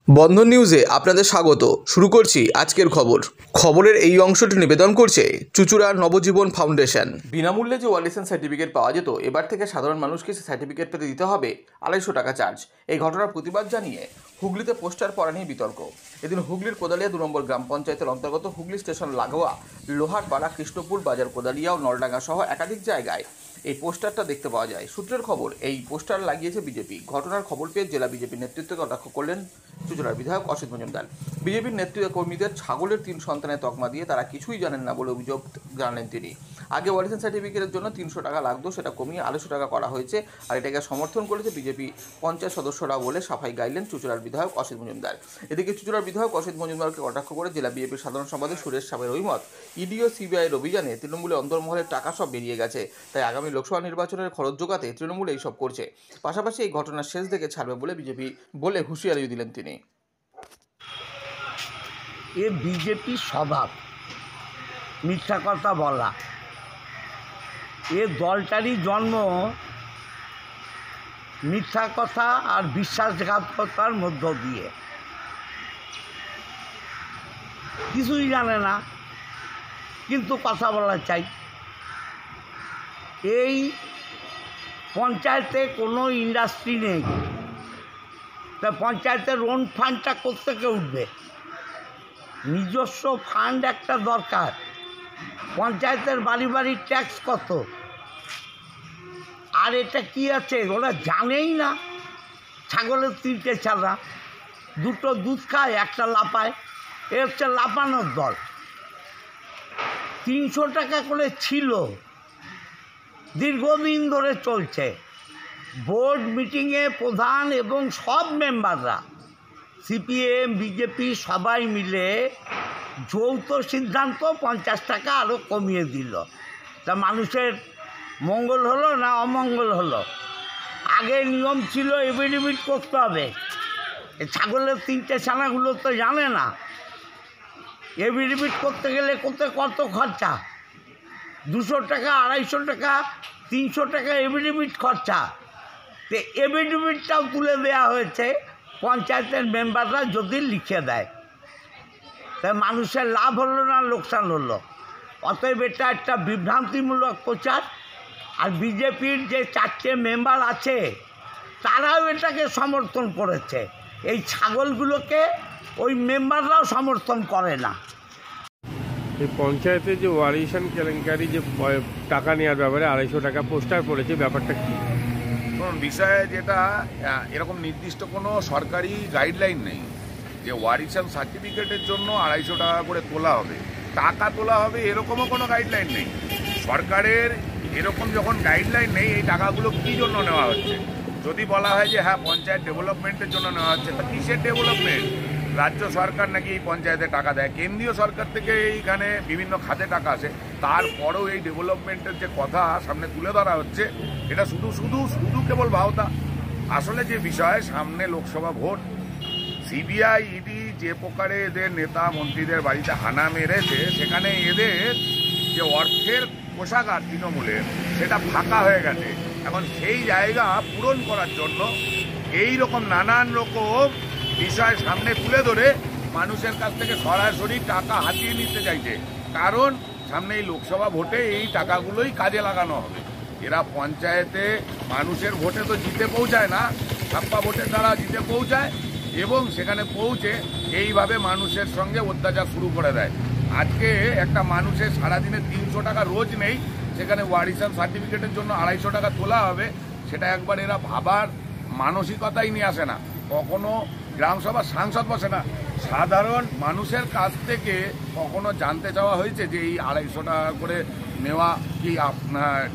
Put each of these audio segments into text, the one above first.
বন্ধন নিউজে আপনাদের স্বাগত। শুরু করছি আজকের খবরের এই অংশটি নিবেদন করছে চুঁচুড়ার নবজীবন ফাউন্ডেশন। বিনামূল্যে যে ওয়ালিসেন্স সার্টিফিকেট পাওয়া যেত, এবার থেকে সাধারণ মানুষকে সেই সার্টিফিকেট পেতে দিতে হবে 250 টাকা চার্জ। এই ঘটনার প্রতিবাদ জানিয়ে হুগলিতে পোস্টার পড়া নিয়ে বিতর্ক। এদিন হুগলির কোদালিয়া 2 নম্বর গ্রাম পঞ্চায়েতের অন্তর্গত হুগলি স্টেশন লাগোয়া লোহারপাড়া, কৃষ্ণপুর বাজার, কোদালিয়া ও নলডাঙ্গা সহ একাধিক জায়গায় এই পোস্টারটা দেখতে পাওয়া যায়। সূত্রের খবর, এই পোস্টার লাগিয়েছে বিজেপি। ঘটনার খবর পেয়ে জেলা বিজেপির নেতৃত্বকে কটাক্ষ করলেন চুঁচুড়ার বিধায়ক অসিত মজুমদার। বিজেপির নেতৃত্ব কর্মীদের ছাগলের 3 সন্তানের তকমা দিয়ে তারা কিছুই জানেন না বলে অভিযোগ জানালেন তিনি। আগে ওয়ালিসেন্স সার্টিফিকেটের জন্য 300 টাকা লাগতো, সেটা কমিয়ে 250 টাকা করা হয়েছে, আর এটাকে সমর্থন করেছে বিজেপি পঞ্চায়েত সদস্যরা বলে সাফাই গাইলেন চুঁচুড়ার বিধায়ক অসিত মজুমদার। এদিকে চুঁচুড়ার বিধায়ক অসিত মজুমদারকে কটাক্ষ করে জেলা বিজেপির সাধারণ সম্পাদক সুরেশ সাহেবের অভিমত, ইডি ও সিবিআইয়ের অভিযানে তৃণমূলের অন্তর্মহলের টাকা সব বেরিয়ে গেছে, তাই আগামী লোকসভা নির্বাচনের খরচ জোগাতে তৃণমূল এইসব করছে। পাশাপাশি এই ঘটনার শেষ দেখে ছাড়বে বলে বিজেপি বলে হুঁশিয়ারিও দিলেন তিনি। এ বিজেপির স্বভাব মিথ্যা কথা বলা। এ দলটারই জন্ম মিথ্যা কথা আর বিশ্বাসঘাতকতার মধ্য দিয়ে। কিছুই জানে না, কিন্তু কথা বলা চাই। এই পঞ্চায়েতে কোনো ইন্ডাস্ট্রি নেই, তা পঞ্চায়েতের ওন ফান্ডটা কোত্থেকে উঠবে? নিজস্ব ফান্ড একটা দরকার। পঞ্চায়েতের বাড়ি বাড়ি ট্যাক্স কত, আর এটা কি আছে ওরা জানেই না। ছাগলের 3টে ছাড়া, 2টো দুধ খায়, একটা লাপায়। এ হচ্ছে লাপানোর দল। 300 টাকা করে ছিল, দীর্ঘদিন ধরে চলছে। বোর্ড মিটিংয়ে প্রধান এবং সব মেম্বাররা, সিপিএম বিজেপি সবাই মিলে যৌথ সিদ্ধান্ত 50 টাকা আরও কমিয়ে দিল। তা মানুষের মঙ্গল হলো না অমঙ্গল হলো? আগে নিয়ম ছিল এফিডেভিট করতে হবে। ছাগলের 3টে ছানাগুলো তো জানে না। এফিডেভিট করতে গেলে কত খরচা? 200 টাকা, 250 টাকা, 300 টাকা এফিডেভিট খরচা। তো এফিডেভিটটাও তুলে দেওয়া হয়েছে পঞ্চায়েতের মেম্বাররা যদি লিখে দেয়। তাই মানুষের লাভ হলো না লোকসান হলো? অতএব এটা একটা বিভ্রান্তিমূলক প্রচার। আর বিজেপির যে 4টে মেম্বার আছে তারাও এটাকে সমর্থন করেছে। এই ছাগলগুলোকে ওই মেম্বাররাও সমর্থন করে না। এই পঞ্চায়েতে যে ওয়ারিশন কেলেঙ্কারি, যে টাকা নেওয়ার ব্যাপারে 250 টাকা পোস্টার পড়েছে, ব্যাপারটা কি? কোন বিষয়ে যেটা এরকম নির্দিষ্ট কোনো সরকারি গাইডলাইন নেই যে ওয়ারিশন সার্টিফিকেটের জন্য 250 টাকা করে তোলা হবে, টাকা তোলা হবে, এরকমও কোনো গাইডলাইন নেই সরকারের। এরকম যখন গাইডলাইন নেই, এই টাকাগুলো কী জন্য নেওয়া হচ্ছে? যদি বলা হয় যে হ্যাঁ পঞ্চায়েত ডেভেলপমেন্টের জন্য নেওয়া হচ্ছে, তা কিসের ডেভেলপমেন্ট? রাজ্য সরকার নাকি এই পঞ্চায়েতে টাকা দেয়, কেন্দ্রীয় সরকার থেকে এইখানে বিভিন্ন খাতে টাকা আসে, তারপরেও এই ডেভেলপমেন্টের যে কথা সামনে তুলে ধরা হচ্ছে, এটা শুধু শুধু শুধু কেবল ভাওতা। আসলে যে বিষয়, সামনে লোকসভা ভোট, সিবিআই ইডি যে প্রকারে এদের নেতা মন্ত্রীদের বাড়িতে হানা মেরেছে, সেখানে এদের যে অর্থের কোষাগার তৃণমূলের, সেটা ফাঁকা হয়ে গেছে। এখন সেই জায়গা পূরণ করার জন্য এই রকম নানান রকম বিষয় সামনে তুলে ধরে মানুষের কাছ থেকে সরাসরি টাকা হাতিয়ে নিতে চাইছে। কারণ সামনে এই লোকসভা ভোটে এই টাকাগুলোই কাজে লাগানো হবে। এরা পঞ্চায়েতে মানুষের ভোটে তো জিতে পৌঁছায় না, ছাপ্পা ভোটের দ্বারা জিতে পৌঁছায়, এবং সেখানে পৌঁছে এইভাবে মানুষের সঙ্গে অত্যাচার শুরু করে দেয়। আজকে একটা মানুষের সারাদিনে 300 টাকা রোজ নেই, সেখানে ওয়ারিশন সার্টিফিকেটের জন্য 250 টাকা তোলা হবে, সেটা একবার এরা ভাবার মানসিকতাই নিয়ে আসে না। কখনো গ্রামসভার সাংসদ বসে না, সাধারণ মানুষের কাছ থেকে কখনো জানতে চাওয়া হয়েছে যে এই 250 টাকা করে নেওয়া কি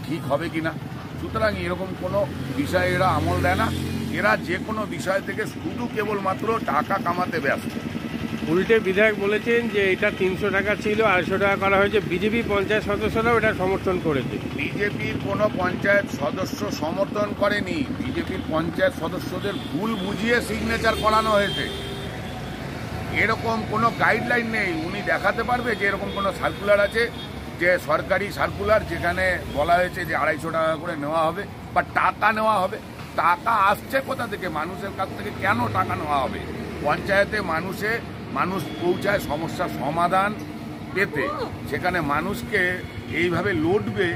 ঠিক হবে কি না? সুতরাং এরকম কোনো বিষয়ে এরা আমল দেয় না। এরা যে কোনো বিষয় থেকে শুধু কেবলমাত্র টাকা কামাতে ব্যস্ত। উল্টে বিধায়ক বলেছেন যে এটা 300 টাকা ছিল, 250 টাকা করা হয়েছে। বিজেপি পঞ্চায়েত সদস্যরাও এটা সমর্থন করেছে। বিজেপির কোনো পঞ্চায়েত সদস্য সমর্থন করেনি, বিজেপির পঞ্চায়েত সদস্যদের ভুল বুঝিয়ে সিগনেচার করানো হয়েছে। এরকম কোনো গাইডলাইন নেই। উনি দেখাতে পারবে যে এরকম কোনো সার্কুলার আছে, যে সরকারি সার্কুলার, যেখানে বলা হয়েছে যে 250 টাকা করে নেওয়া হবে বা টাকা নেওয়া হবে? টাকা আসছে কোথা থেকে? মানুষের কাছ থেকে কেন টাকা নেওয়া হবে? পঞ্চায়েতে মানুষ পৌঁছায় সমস্যার সমাধান পেতে, সেখানে মানুষকে এইভাবে লুটবে,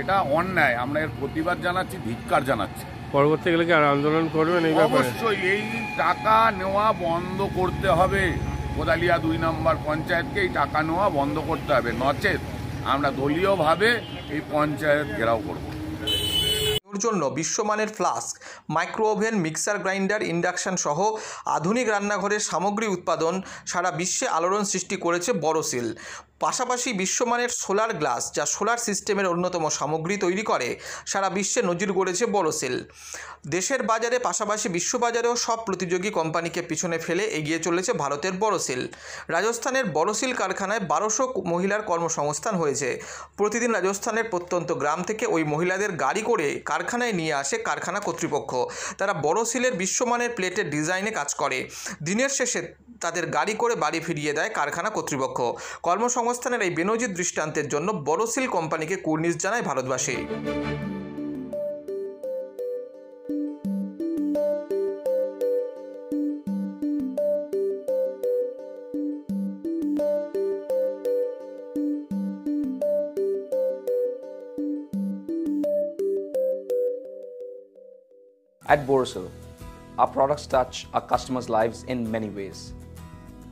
এটা অন্যায়। আমরা এর প্রতিবাদ জানাচ্ছি, ধিক্কার জানাচ্ছি। পরবর্তীকালে কি আর আন্দোলন করবেন এই ব্যাপারে? অবশ্যই এই টাকা নেওয়া বন্ধ করতে হবে। কোদালিয়া 2 নম্বর পঞ্চায়েতকে এই টাকা নেওয়া বন্ধ করতে হবে, নচেত আমরা দলীয়ভাবে এই পঞ্চায়েত ঘেরাও করব। এর জন্য বিশ্বমানের flask, micro oven, mixer grinder, induction সহ আধুনিক রান্নাঘরের সামগ্রী উৎপাদন সারা বিশ্বে আলোড়ন সৃষ্টি করেছে বড়সিল। পাশাপাশি বিশ্বমানের সোলার গ্লাস, যা সোলার সিস্টেমের অন্যতম সামগ্রী তৈরি করে, সারা বিশ্বে নজির গড়েছে বড়সিল। দেশের বাজারে পাশাপাশি বিশ্ববাজারেও সব প্রতিযোগী কোম্পানিকে পিছনে ফেলে এগিয়ে চলেছে ভারতের বড়সিল। রাজস্থানের বড়সিল কারখানায় 1200 মহিলার কর্মসংস্থান হয়েছে। প্রতিদিন রাজস্থানের প্রত্যন্ত গ্রাম থেকে ওই মহিলাদের গাড়ি করে কারখানায় নিয়ে আসে কারখানা কর্তৃপক্ষ। তারা বড়সিলের বিশ্বমানের প্লেটের ডিজাইনে কাজ করে। দিনের শেষে তাদের গাড়ি করে বাড়ি ফিরিয়ে দেয় কারখানা কর্তৃপক্ষ। কর্মসংস্থানের এই বেনজির দৃষ্টান্তের জন্য বড়সিল কোম্পানিকে কুর্নিশ জানায় ভারতবাসী। At Borosil, our products touch our customers' lives in many ways.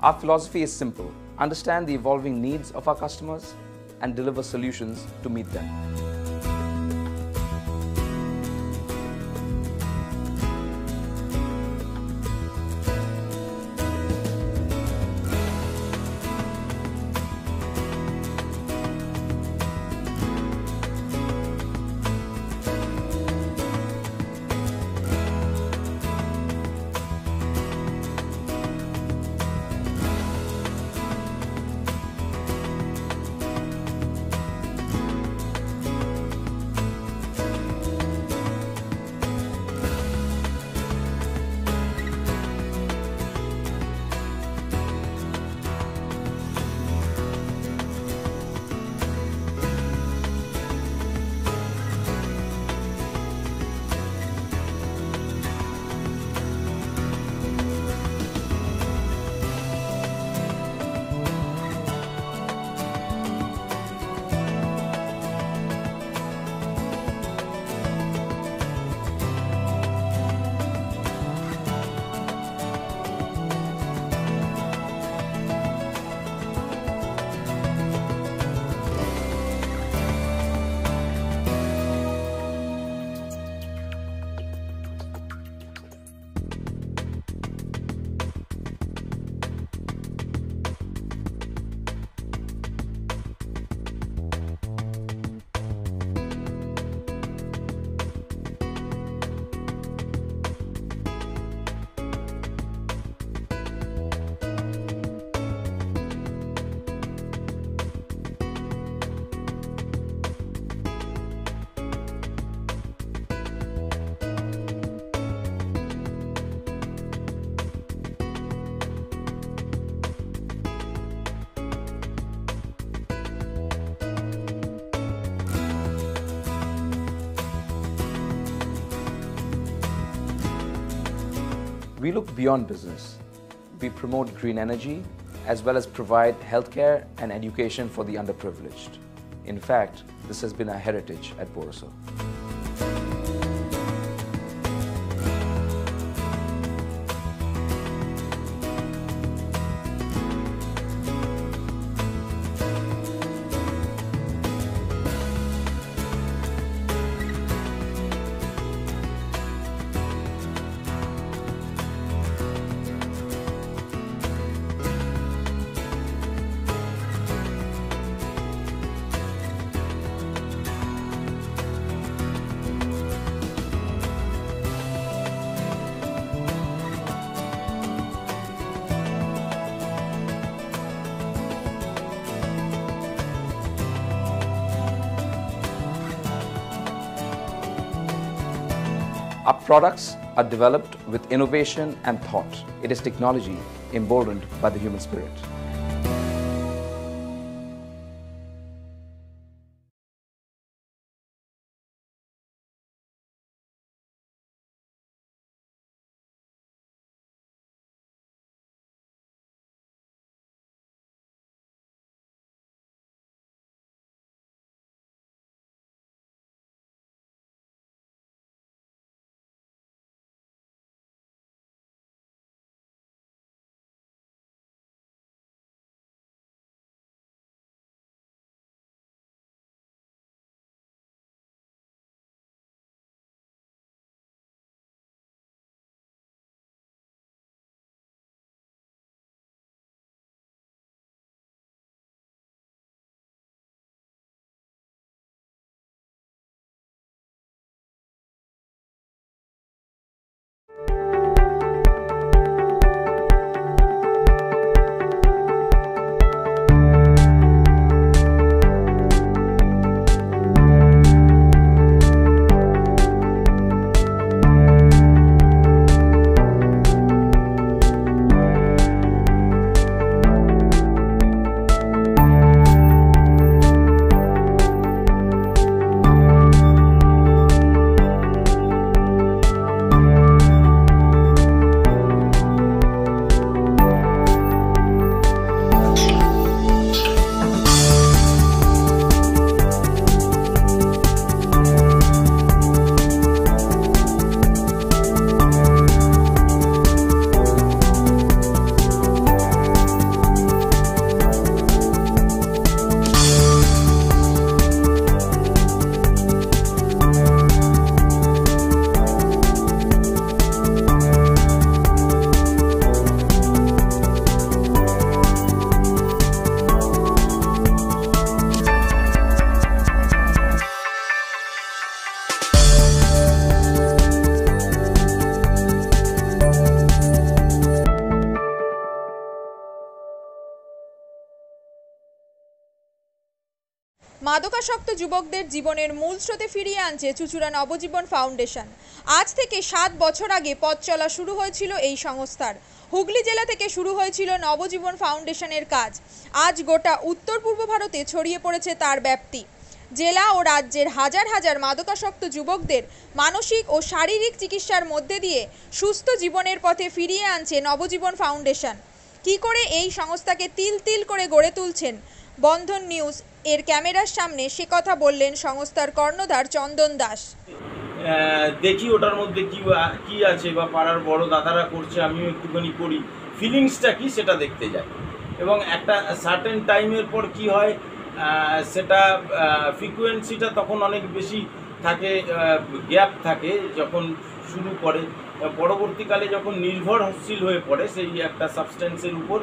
Our philosophy is simple: understand the evolving needs of our customers and deliver solutions to meet them. We look beyond business. We promote green energy as well as provide healthcare and education for the underprivileged. In fact, this has been our heritage at Borosil. Our products are developed with innovation and thought. It is technology emboldened by the human spirit. মাদকাসক্ত যুবকদের জীবনের মূল স্রোতে ফিরিয়ে আনছে চুঁচুড়া নবজীবন foundation. আজ থেকে 7 বছর আগে পথ চলা শুরু হয়েছিল এই সংস্থার। হুগলি জেলা থেকে শুরু হয়েছিল নবজীবন ফাউন্ডেশনের কাজ। আজ গোটা উত্তর পূর্ব ভারতে ছড়িয়ে পড়েছে তার ব্যাপ্তি। জেলা ও রাজ্যের হাজার হাজার মাদকাসক্ত যুবকদের মানসিক ও শারীরিক চিকিৎসার মধ্যে দিয়ে সুস্থ জীবনের পথে ফিরিয়ে আনছে নবজীবন ফাউন্ডেশন। কী করে এই সংস্থাকে তিল তিল করে গড়ে তুলছেন বন্ধন নিউজ এর ক্যামেরার সামনে, সে কথা বললেন সংস্থার কর্ণধার চন্দন দাস। দেখি ওটার মধ্যে কি আছে বা পাড়ার বড় দাদারা করছে, আমিও একটুখানি করি, ফিলিংসটা কি সেটা দেখতে যাই। এবং একটা সার্টেন টাইমের পর কি হয়, সেটা ফ্রিকোয়েন্সিটা তখন অনেক বেশি থাকে, গ্যাপ থাকে যখন শুরু করে। পরবর্তীকালে যখন নির্ভরশীল হয়ে পড়ে সেই একটা সাবস্টেন্সের উপর,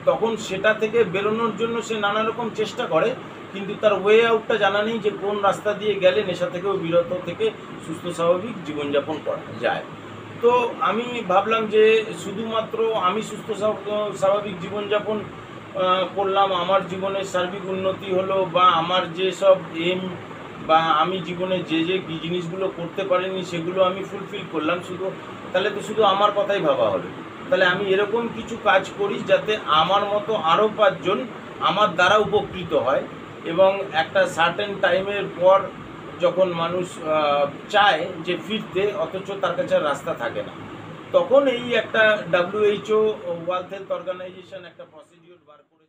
তখন সেটা থেকে বেরোনোর জন্য সে নানা রকম চেষ্টা করে, কিন্তু তার ওয়ে আউটটা জানা নেই যে কোন রাস্তা দিয়ে গেলে নেশা থেকেও বিরত থেকে সুস্থ স্বাভাবিক জীবনযাপন করা যায়। তো আমি ভাবলাম যে শুধুমাত্র আমি সুস্থ স্বাভাবিক জীবনযাপন করলাম, আমার জীবনের সার্বিক উন্নতি হলো, বা আমার যেসব এম বা আমি জীবনে যে জিনিসগুলো করতে পারিনি সেগুলো আমি ফুলফিল করলাম, তাহলে তো শুধু আমার কথাই ভাবা হবে। তাহলে আমি এরকম কিছু কাজ করি যাতে আমার মতো আরও 5 জন আমার দ্বারা উপকৃত হয়। এবং একটা সার্টেন টাইমের পর যখন মানুষ চায় যে ফিরতে, অথচ তার কাছে রাস্তা থাকে না, তখন এই একটা WHO ওয়ার্ল্ড হেলথ অর্গানাইজেশন একটা প্রসিডিউর বার করে